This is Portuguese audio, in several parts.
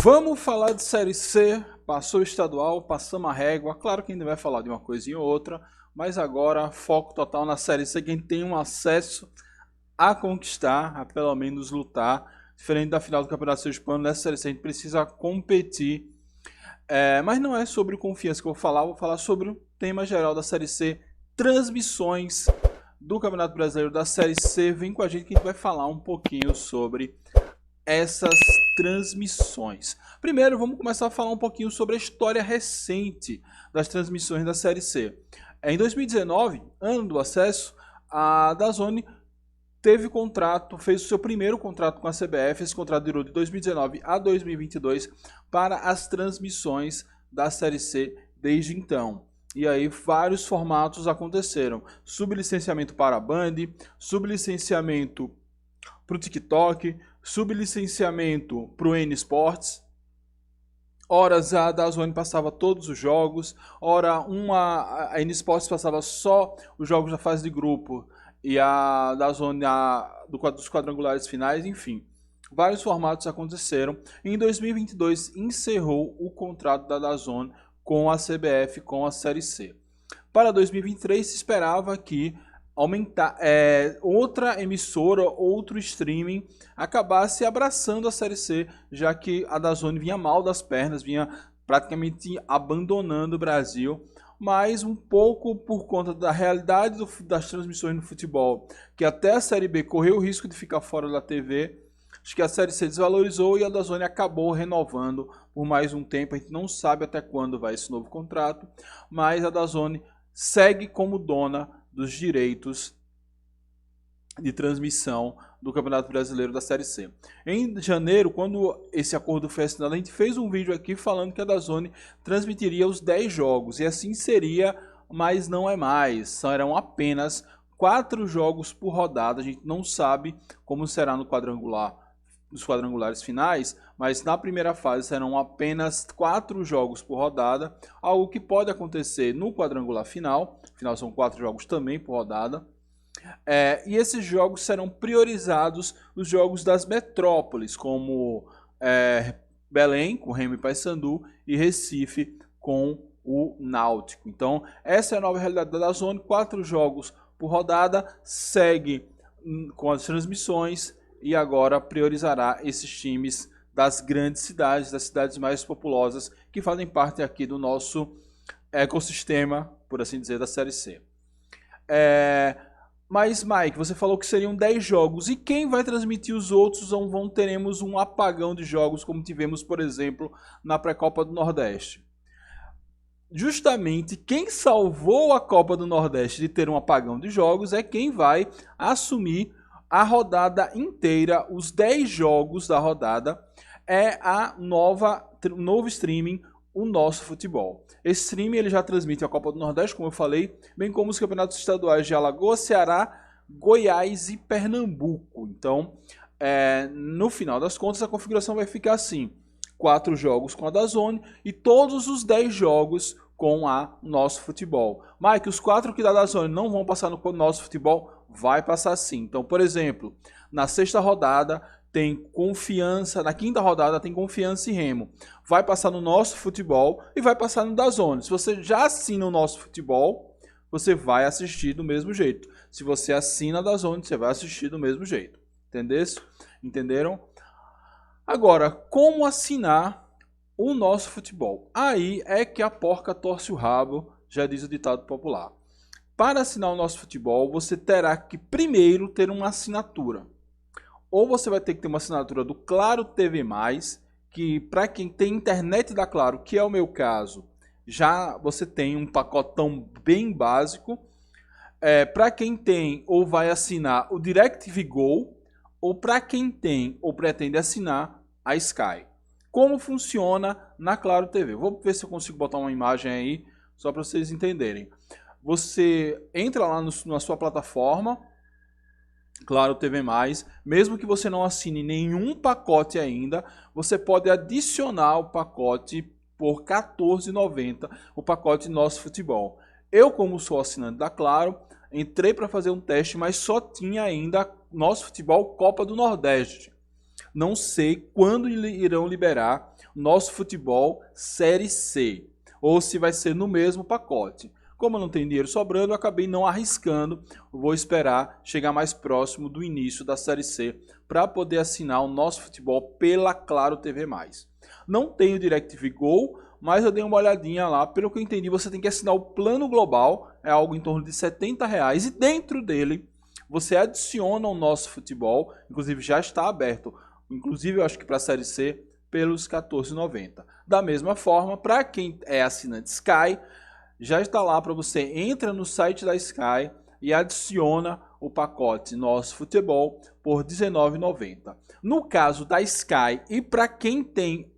Vamos falar de Série C, passou o estadual, passamos a régua, claro que ainda vai falar de uma coisinha ou outra, mas agora foco total na Série C, quem tem um acesso a conquistar, a pelo menos lutar, diferente da final do Campeonato Sergipano, nessa Série C a gente precisa competir, mas não é sobre confiança que eu vou falar sobre o tema geral da Série C, transmissões do Campeonato Brasileiro da Série C, vem com a gente que a gente vai falar um pouquinho sobre essas transmissões. Primeiro, vamos começar a falar um pouquinho sobre a história recente das transmissões da Série C. Em 2019, ano do acesso, a DAZN teve contrato, fez o seu primeiro contrato com a CBF, esse contrato durou de 2019 a 2022 para as transmissões da Série C desde então. E aí vários formatos aconteceram. Sublicenciamento para a Band, sublicenciamento para o TikTok, sublicenciamento para o N Sports. Horas a DAZN passava todos os jogos, a N Sports passava só os jogos da fase de grupo e a DAZN dos quadrangulares finais, enfim. Vários formatos aconteceram. Em 2022 encerrou o contrato da DAZN com a CBF, com a Série C. Para 2023 se esperava que outra emissora, outro streaming acabasse abraçando a Série C, já que a DAZN vinha mal das pernas, vinha praticamente abandonando o Brasil, mas um pouco por conta da realidade das transmissões no futebol, que até a Série B correu o risco de ficar fora da TV, acho que a Série C desvalorizou e a DAZN acabou renovando por mais um tempo, a gente não sabe até quando vai esse novo contrato, mas a DAZN segue como dona dos direitos de transmissão do Campeonato Brasileiro da Série C. Em janeiro, quando esse acordo foi assinado, a gente fez um vídeo aqui falando que a DAZN transmitiria os 10 jogos, e assim seria, mas não é mais. Serão apenas 4 jogos por rodada, a gente não sabe como será no quadrangular, nos quadrangulares finais, mas na primeira fase serão apenas 4 jogos por rodada, algo que pode acontecer no quadrangular final, afinal são 4 jogos também por rodada, e esses jogos serão priorizados os jogos das metrópoles, como Belém, com Remo e Paysandu, e Recife, com o Náutico. Então, essa é a nova realidade da DAZN, 4 jogos por rodada, segue com as transmissões, e agora priorizará esses times das grandes cidades, das cidades mais populosas, que fazem parte aqui do nosso ecossistema, por assim dizer, da Série C. Mas, Mike, você falou que seriam 10 jogos, e quem vai transmitir os outros? Teremos um apagão de jogos, como tivemos, por exemplo, na pré-Copa do Nordeste. Justamente quem salvou a Copa do Nordeste de ter um apagão de jogos é quem vai assumir a rodada inteira, os 10 jogos da rodada, é o novo streaming, o Nosso Futebol. Esse streaming ele já transmite a Copa do Nordeste, como eu falei, bem como os campeonatos estaduais de Alagoas, Ceará, Goiás e Pernambuco. Então, no final das contas, a configuração vai ficar assim: 4 jogos com a DAZN e todos os 10 jogos com a Nosso Futebol. Mike, os 4 que da DAZN não vão passar no Nosso Futebol? Vai passar sim. Então, por exemplo, na sexta rodada tem Confiança, na quinta rodada tem Confiança e Remo. Vai passar no Nosso Futebol e vai passar no DAZN. Se você já assina o Nosso Futebol, você vai assistir do mesmo jeito. Se você assina a DAZN, você vai assistir do mesmo jeito. Entenderam? Agora, como assinar o Nosso Futebol? Aí é que a porca torce o rabo, já diz o ditado popular. Para assinar o Nosso Futebol, você terá que primeiro ter uma assinatura. Ou você vai ter que ter uma assinatura do Claro TV+, que para quem tem internet da Claro, que é o meu caso, já você tem um pacotão bem básico. Para quem tem ou vai assinar o DirecTV Go, ou para quem tem ou pretende assinar a Sky. Como funciona na Claro TV? Vou ver se eu consigo botar uma imagem aí, só para vocês entenderem. Você entra lá na sua plataforma, Claro TV+, mesmo que você não assine nenhum pacote ainda, você pode adicionar o pacote por R$ 14,90, o pacote Nosso Futebol. Eu, como sou assinante da Claro, entrei para fazer um teste, mas só tinha ainda Nosso Futebol Copa do Nordeste. Não sei quando irão liberar nosso futebol Série C, ou se vai ser no mesmo pacote. Como eu não tenho dinheiro sobrando, eu acabei não arriscando. Vou esperar chegar mais próximo do início da Série C para poder assinar o nosso futebol pela Claro TV+. Não tenho DirecTV Go, mas eu dei uma olhadinha lá. Pelo que eu entendi, você tem que assinar o plano global, é algo em torno de R$70, e dentro dele você adiciona o nosso futebol, inclusive já está aberto, inclusive eu acho que para a Série C, pelos R$14,90. Da mesma forma, para quem é assinante Sky, já está lá para você, entra no site da Sky e adiciona o pacote Nosso Futebol por R$19,90. No caso da Sky, e para quem tem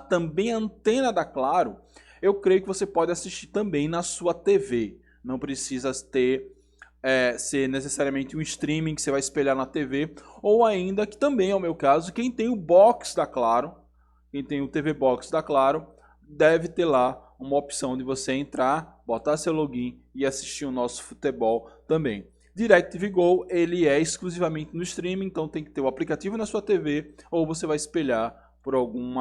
também a antena da Claro, eu creio que você pode assistir também na sua TV. Não precisa ser necessariamente um streaming que você vai espelhar na TV, ou ainda, que também é o meu caso, quem tem o box da Claro, quem tem o TV Box da Claro, deve ter lá uma opção de você entrar, botar seu login e assistir o nosso futebol também. DirecTV Go, ele é exclusivamente no streaming, então tem que ter o aplicativo na sua TV, ou você vai espelhar por algum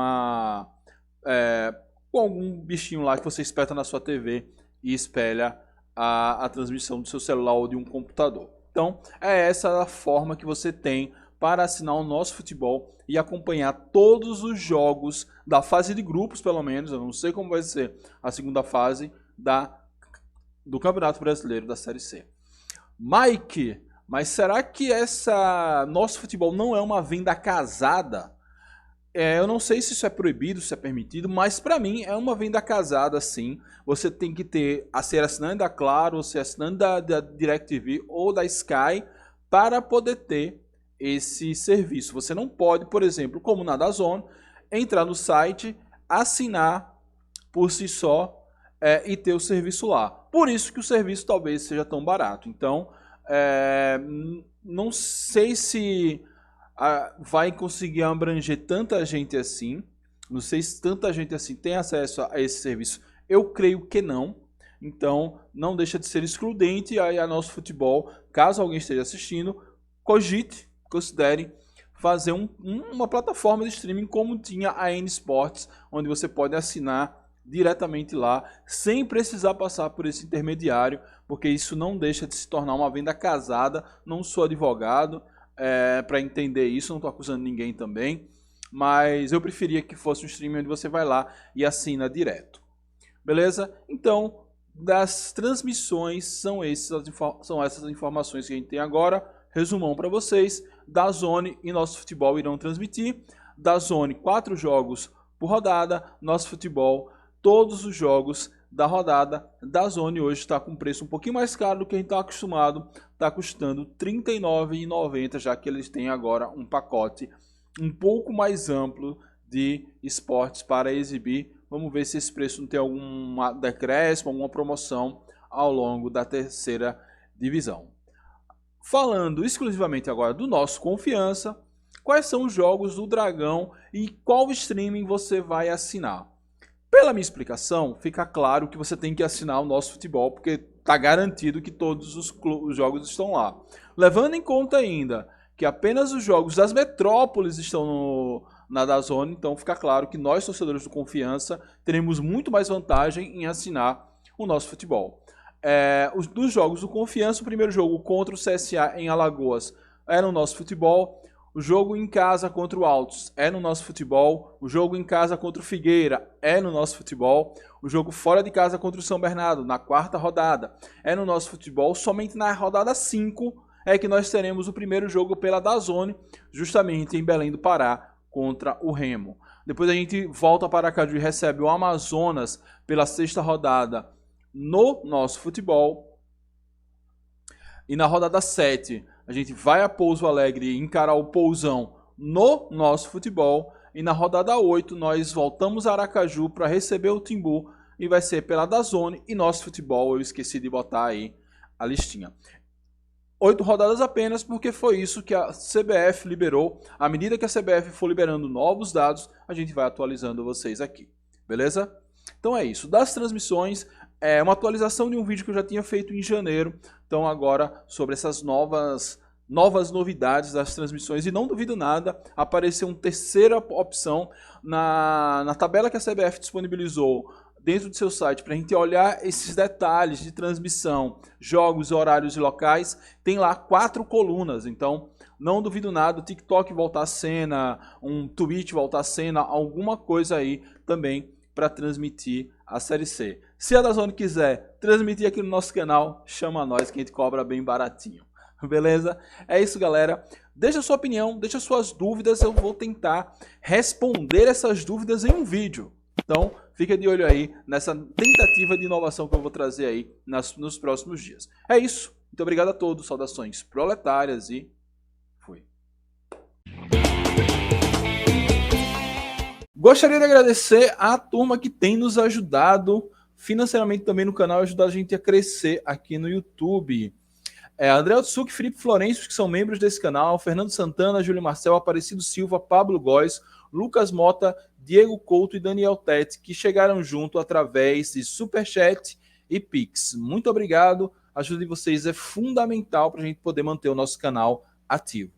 bichinho lá que você espeta na sua TV e espelha a transmissão do seu celular ou de um computador. Então, é essa a forma que você tem para assinar o nosso futebol e acompanhar todos os jogos da fase de grupos, pelo menos. Eu não sei como vai ser a segunda fase do Campeonato Brasileiro da Série C. Mike, mas será que nosso futebol não é uma venda casada? Eu não sei se isso é proibido, se é permitido, mas para mim é uma venda casada, sim. Você tem que ser assinante da Claro, ou ser assinante da DirecTV ou da Sky para poder ter esse serviço. Você não pode, por exemplo, como na DAZN, entrar no site, assinar por si só e ter o serviço lá. Por isso que o serviço talvez seja tão barato. Então, não sei se vai conseguir abranger tanta gente assim. Não sei se tanta gente assim tem acesso a esse serviço. Eu creio que não. Então, não deixa de ser excludente a nosso futebol. Caso alguém esteja assistindo, considere fazer uma plataforma de streaming como tinha a N Sports, onde você pode assinar diretamente lá, sem precisar passar por esse intermediário, porque isso não deixa de se tornar uma venda casada. Não sou advogado para entender isso, não estou acusando ninguém também, mas eu preferia que fosse um streaming onde você vai lá e assina direto. Beleza? Então, das transmissões, são essas informações que a gente tem agora. Resumão para vocês: DAZN e Nosso Futebol irão transmitir. DAZN, 4 jogos por rodada. Nosso Futebol, todos os jogos da rodada. DAZN hoje está com preço um pouquinho mais caro do que a gente está acostumado. Está custando R$ 39,90, já que eles têm agora um pacote um pouco mais amplo de esportes para exibir. Vamos ver se esse preço não tem algum decréscimo, alguma promoção ao longo da terceira divisão. Falando exclusivamente agora do nosso Confiança, quais são os jogos do Dragão e qual streaming você vai assinar? Pela minha explicação, fica claro que você tem que assinar o Nosso Futebol, porque está garantido que todos os jogos estão lá. Levando em conta ainda que apenas os jogos das metrópoles estão na DAZN, então fica claro que nós, torcedores do Confiança, teremos muito mais vantagem em assinar o Nosso Futebol. Dos jogos do Confiança, o primeiro jogo contra o CSA em Alagoas é no Nosso Futebol. O jogo em casa contra o Altos é no Nosso Futebol. O jogo em casa contra o Figueira é no Nosso Futebol. O jogo fora de casa contra o São Bernardo, na 4ª rodada, é no Nosso Futebol. Somente na rodada 5 é que nós teremos o primeiro jogo pela DAZN, justamente em Belém do Pará, contra o Remo. Depois a gente volta para Aracaju e recebe o Amazonas pela 6ª rodada no Nosso Futebol. E na rodada 7, a gente vai a Pouso Alegre e encarar o Pousão no Nosso Futebol. E na rodada 8, nós voltamos a Aracaju para receber o Timbu. E vai ser pela DAZN e Nosso Futebol. Eu esqueci de botar aí a listinha. 8 rodadas apenas, porque foi isso que a CBF liberou. À medida que a CBF for liberando novos dados, a gente vai atualizando vocês aqui. Beleza? Então é isso. Das transmissões, uma atualização de um vídeo que eu já tinha feito em janeiro. Então agora, sobre essas novas novas novidades das transmissões e não duvido nada aparecer uma terceira opção na tabela que a CBF disponibilizou dentro do seu site para a gente olhar esses detalhes de transmissão, jogos, horários e locais. Tem lá 4 colunas, então não duvido nada, o TikTok voltar à cena, um Twitch voltar à cena, alguma coisa aí também para transmitir a Série C. Se a DAZN quiser transmitir aqui no nosso canal, chama nós que a gente cobra bem baratinho. Beleza? É isso, galera. Deixa sua opinião, deixa suas dúvidas, eu vou tentar responder essas dúvidas em um vídeo. Então, fica de olho aí nessa tentativa de inovação que eu vou trazer aí nos próximos dias. É isso. Muito obrigado a todos. Saudações proletárias e fui. Gostaria de agradecer à turma que tem nos ajudado financeiramente também no canal, ajudar a gente a crescer aqui no YouTube. André Otsuki, Felipe Florencio, que são membros desse canal, Fernando Santana, Júlio Marcel, Aparecido Silva, Pablo Góes, Lucas Mota, Diego Couto e Daniel Tete, que chegaram junto através de Superchat e Pix. Muito obrigado, a ajuda de vocês é fundamental para a gente poder manter o nosso canal ativo.